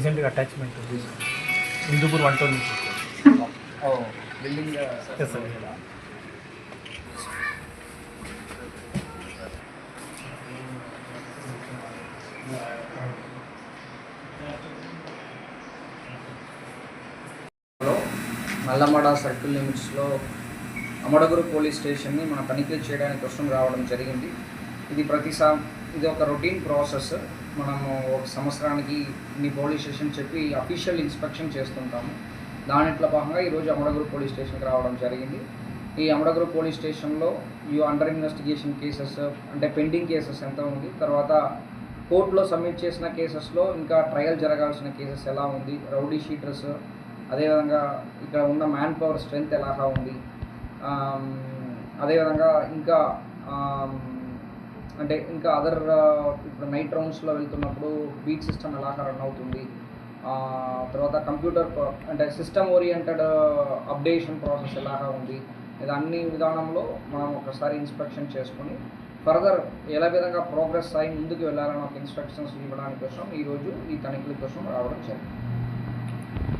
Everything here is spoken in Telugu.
రీసెంట్గా అటాచ్మెంట్ హిందూపూర్ 120 నుంచి building yes sir. Nallamada circle లిమిట్స్లో అమడగురు పోలీస్ స్టేషన్ని మనం తనిఖీ చేయడానికి కోసం రావడం జరిగింది. ఇది ఒక రొటీన్ ప్రాసెస్. మనము ఒక సంవత్సరానికి ఇన్ని పోలీస్ స్టేషన్ చెప్పి అఫీషియల్ ఇన్స్పెక్షన్ చేస్తుంటాము. దాంట్లో భాగంగా ఈరోజు అమడగురు పోలీస్ స్టేషన్కి రావడం జరిగింది. ఈ అమడగురు పోలీస్ స్టేషన్లో అండర్ ఇన్వెస్టిగేషన్ కేసెస్ అంటే పెండింగ్ కేసెస్ ఎంత ఉంది, తర్వాత కోర్టులో సబ్మిట్ చేసిన కేసెస్లో ఇంకా ట్రయల్ జరగాల్సిన కేసెస్ ఎలా ఉంది, రౌడీ షీటర్స్, అదేవిధంగా ఇక్కడ ఉన్న మ్యాన్ పవర్ స్ట్రెంత్ ఎలాగా ఉంది, అదేవిధంగా ఇంకా అదర్ ఇప్పుడు నైట్ రౌండ్స్లో వెళ్తున్నప్పుడు బీట్ సిస్టమ్ ఎలాగా రన్ అవుతుంది, తర్వాత కంప్యూటర్ అంటే సిస్టమ్ ఓరియంటెడ్ అప్డేషన్ ప్రాసెస్ ఎలాగా ఉంది, ఇది అన్ని విధానంలో మనం ఒకసారి ఇన్స్పెక్షన్ చేసుకొని ఫర్దర్ ఎలా విధంగా ప్రోగ్రెస్ అయి ముందుకు వెళ్ళాలని ఒక ఇన్స్ట్రక్షన్స్ ఇవ్వడానికి కోసం ఈరోజు ఈ తనిఖీల కోసం రావడం జరిగింది.